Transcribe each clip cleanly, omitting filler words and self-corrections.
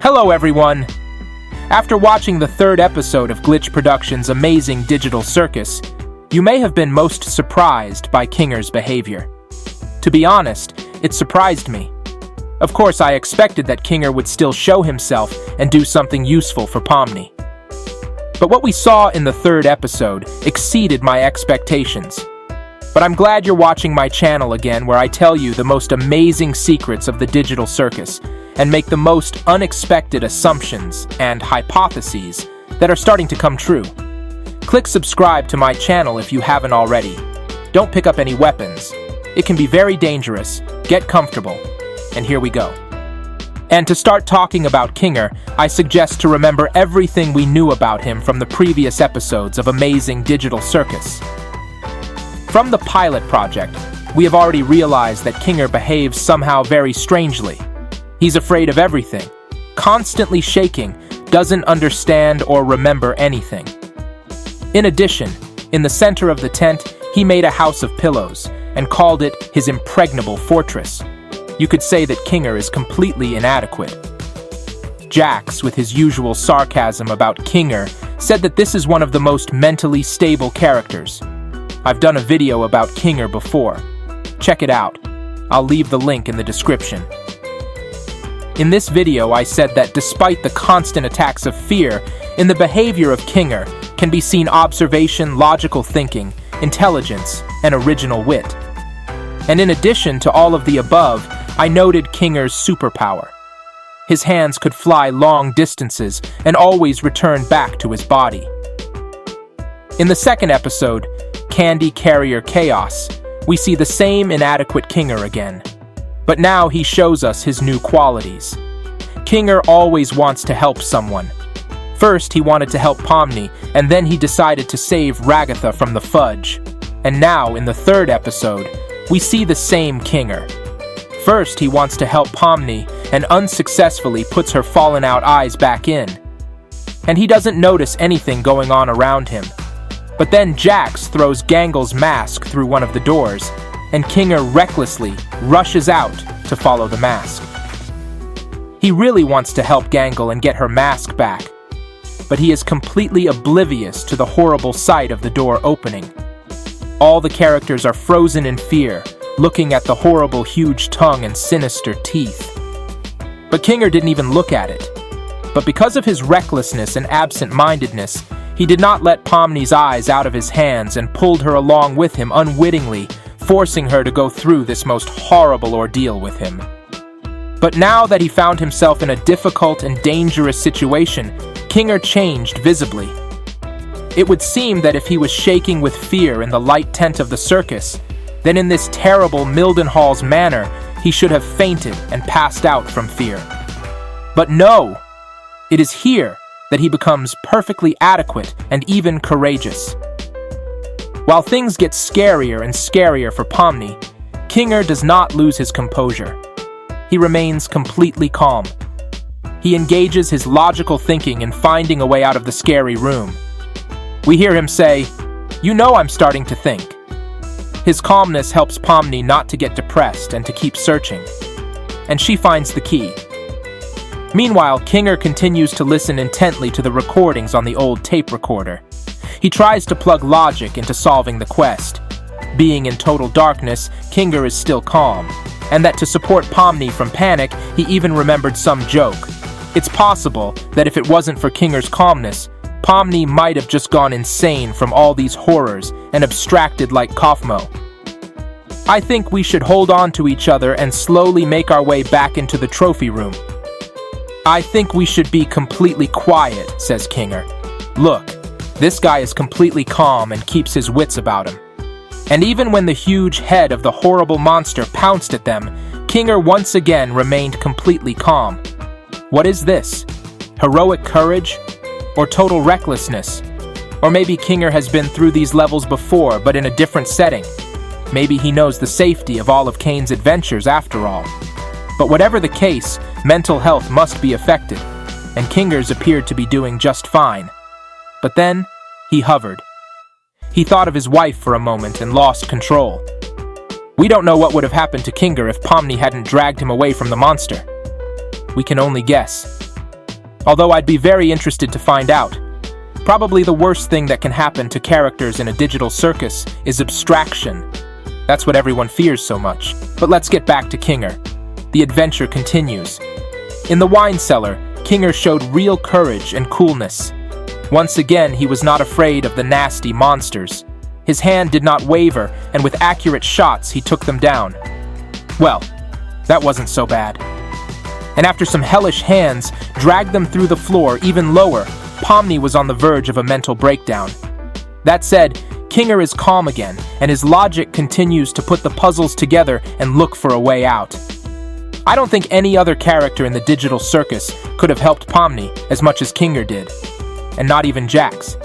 Hello everyone! After watching the third episode of Glitch Productions' amazing digital circus, you may have been most surprised by Kinger's behavior. To be honest, it surprised me. Of course, I expected that Kinger would still show himself and do something useful for Pomni. But what we saw in the third episode exceeded my expectations. But I'm glad you're watching my channel again, where I tell you the most amazing secrets of the digital circus and make the most unexpected assumptions and hypotheses that are starting to come true. Click subscribe to my channel if you haven't already. Don't pick up any weapons. It can be very dangerous. Get comfortable. And here we go. And to start talking about Kinger, I suggest to remember everything we knew about him from the previous episodes of Amazing Digital Circus. From the pilot project, we have already realized that Kinger behaves somehow very strangely. He's afraid of everything, constantly shaking, doesn't understand or remember anything. In addition, in the center of the tent, he made a house of pillows and called it his impregnable fortress. You could say that Kinger is completely inadequate. Jax, with his usual sarcasm about Kinger, said that this is one of the most mentally stable characters. I've done a video about Kinger before. Check it out. I'll leave the link in the description. In this video, I said that despite the constant attacks of fear, in the behavior of Kinger can be seen observation, logical thinking, intelligence, and original wit. And in addition to all of the above, I noted Kinger's superpower. His hands could fly long distances and always return back to his body. In the second episode, Candy Carrier Chaos, we see the same inadequate Kinger again. But now he shows us his new qualities. Kinger always wants to help someone. First, he wanted to help Pomni, and then he decided to save Ragatha from the fudge. And now, in the third episode, we see the same Kinger. First, he wants to help Pomni, and unsuccessfully puts her fallen-out eyes back in. And he doesn't notice anything going on around him. But then Jax throws Gangle's mask through one of the doors, and Kinger recklessly rushes out to follow the mask. He really wants to help Gangle and get her mask back, but he is completely oblivious to the horrible sight of the door opening. All the characters are frozen in fear, looking at the horrible huge tongue and sinister teeth. But Kinger didn't even look at it. But because of his recklessness and absent-mindedness, he did not let Pomni's eyes out of his hands and pulled her along with him unwittingly, forcing her to go through this most horrible ordeal with him. But now that he found himself in a difficult and dangerous situation, Kinger changed visibly. It would seem that if he was shaking with fear in the light tent of the circus, then in this terrible Mildenhall's manor, he should have fainted and passed out from fear. But no! It is here that he becomes perfectly adequate and even courageous. While things get scarier and scarier for Pomni, Kinger does not lose his composure. He remains completely calm. He engages his logical thinking in finding a way out of the scary room. We hear him say, "You know I'm starting to think." His calmness helps Pomni not to get depressed and to keep searching. And she finds the key. Meanwhile, Kinger continues to listen intently to the recordings on the old tape recorder. He tries to plug logic into solving the quest. Being in total darkness, Kinger is still calm, and that to support Pomni from panic, he even remembered some joke. It's possible that if it wasn't for Kinger's calmness, Pomni might have just gone insane from all these horrors and abstracted like Kaufmo. I think we should hold on to each other and slowly make our way back into the trophy room. I think we should be completely quiet, says Kinger. Look, this guy is completely calm and keeps his wits about him. And even when the huge head of the horrible monster pounced at them, Kinger once again remained completely calm. What is this? Heroic courage? Or total recklessness? Or maybe Kinger has been through these levels before, but in a different setting. Maybe he knows the safety of all of Kane's adventures after all. But whatever the case, mental health must be affected, and Kinger's appeared to be doing just fine. But then, he hovered. He thought of his wife for a moment and lost control. We don't know what would have happened to Kinger if Pomni hadn't dragged him away from the monster. We can only guess. Although I'd be very interested to find out. Probably the worst thing that can happen to characters in a digital circus is abstraction. That's what everyone fears so much. But let's get back to Kinger. The adventure continues. In the wine cellar, Kinger showed real courage and coolness. Once again, he was not afraid of the nasty monsters. His hand did not waver, and with accurate shots, he took them down. Well, that wasn't so bad. And after some hellish hands dragged them through the floor even lower, Pomni was on the verge of a mental breakdown. That said, Kinger is calm again, and his logic continues to put the puzzles together and look for a way out. I don't think any other character in the digital circus could have helped Pomni as much as Kinger did, and not even Jax.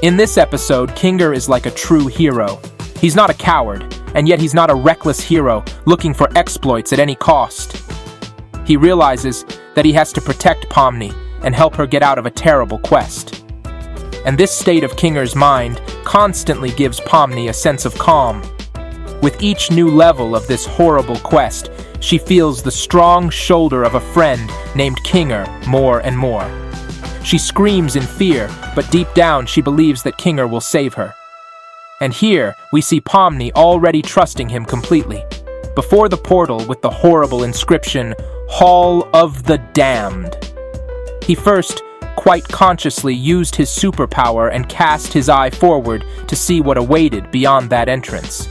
In this episode, Kinger is like a true hero. He's not a coward, and yet he's not a reckless hero looking for exploits at any cost. He realizes that he has to protect Pomni and help her get out of a terrible quest. And this state of Kinger's mind constantly gives Pomni a sense of calm. With each new level of this horrible quest, she feels the strong shoulder of a friend named Kinger more and more. She screams in fear, but deep down she believes that Kinger will save her. And here, we see Pomni already trusting him completely. Before the portal with the horrible inscription, Hall of the Damned. He first, quite consciously, used his superpower and cast his eye forward to see what awaited beyond that entrance.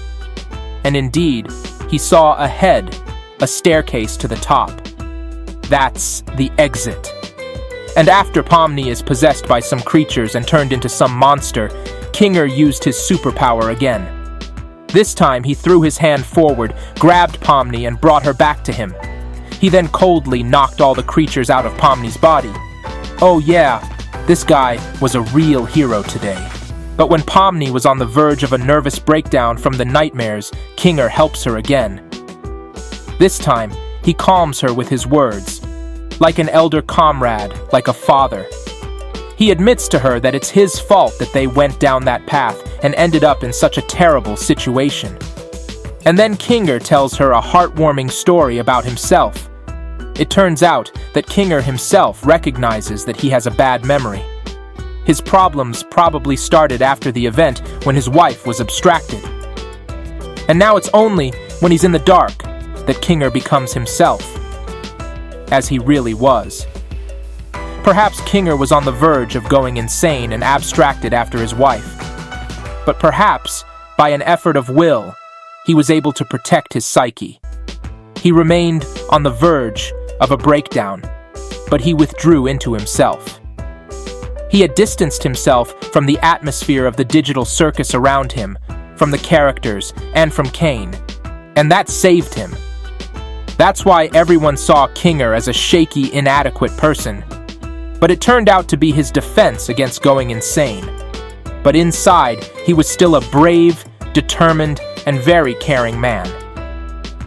And indeed, he saw ahead a staircase to the top. That's the exit. And after Pomni is possessed by some creatures and turned into some monster, Kinger used his superpower again. This time he threw his hand forward, grabbed Pomni and brought her back to him. He then coldly knocked all the creatures out of Pomni's body. Oh yeah, this guy was a real hero today. But when Pomni was on the verge of a nervous breakdown from the nightmares, Kinger helps her again. This time, he calms her with his words. Like an elder comrade, like a father. He admits to her that it's his fault that they went down that path and ended up in such a terrible situation. And then Kinger tells her a heartwarming story about himself. It turns out that Kinger himself recognizes that he has a bad memory. His problems probably started after the event when his wife was abstracted. And now it's only when he's in the dark that Kinger becomes himself, as he really was. Perhaps Kinger was on the verge of going insane and abstracted after his wife. But perhaps, by an effort of will, he was able to protect his psyche. He remained on the verge of a breakdown, but he withdrew into himself. He had distanced himself from the atmosphere of the digital circus around him, from the characters, and from Kane, and that saved him. That's why everyone saw Kinger as a shaky, inadequate person. But it turned out to be his defense against going insane. But inside, he was still a brave, determined, and very caring man.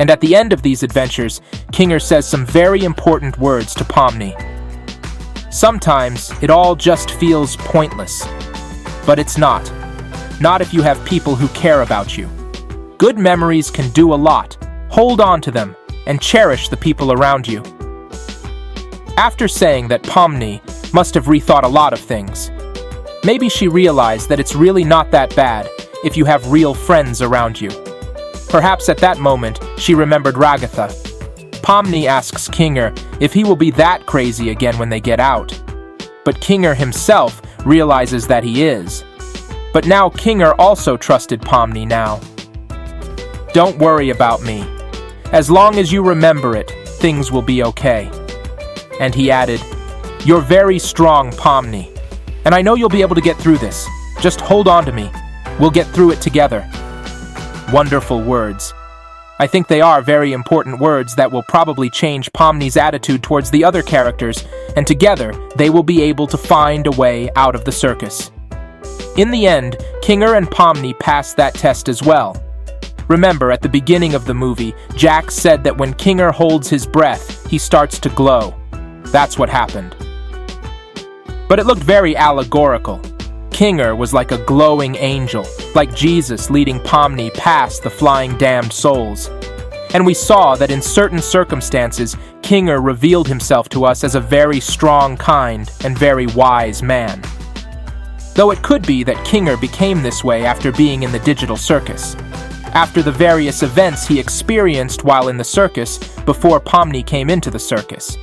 And at the end of these adventures, Kinger says some very important words to Pomni. Sometimes, it all just feels pointless. But it's not. Not if you have people who care about you. Good memories can do a lot. Hold on to them, and cherish the people around you. After saying that Pomni must have rethought a lot of things, maybe she realized that it's really not that bad if you have real friends around you. Perhaps at that moment, she remembered Ragatha. Pomni asks Kinger if he will be that crazy again when they get out. But Kinger himself realizes that he is. But now Kinger also trusted Pomni now. Don't worry about me. As long as you remember it, things will be okay. And he added, You're very strong, Pomni. And I know you'll be able to get through this. Just hold on to me. We'll get through it together. Wonderful words. I think they are very important words that will probably change Pomni's attitude towards the other characters, and together they will be able to find a way out of the circus. In the end, Kinger and Pomni passed that test as well. Remember, at the beginning of the movie, Jax said that when Kinger holds his breath, he starts to glow. That's what happened. But it looked very allegorical. Kinger was like a glowing angel, like Jesus leading Pomni past the flying damned souls. And we saw that in certain circumstances, Kinger revealed himself to us as a very strong, kind, and very wise man. Though it could be that Kinger became this way after being in the digital circus, after the various events he experienced while in the circus before Pomni came into the circus.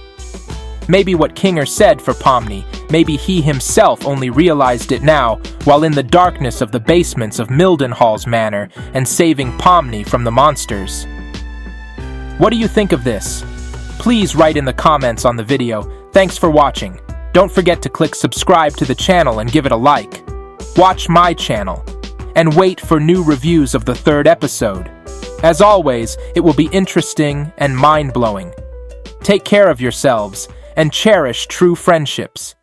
Maybe what Kinger said for Pomni, maybe he himself only realized it now while in the darkness of the basements of Mildenhall's manor and saving Pomni from the monsters. What do you think of this? Please write in the comments on the video. Thanks for watching. Don't forget to click subscribe to the channel and give it a like. Watch my channel and wait for new reviews of the third episode. As always, it will be interesting and mind-blowing. Take care of yourselves and cherish true friendships.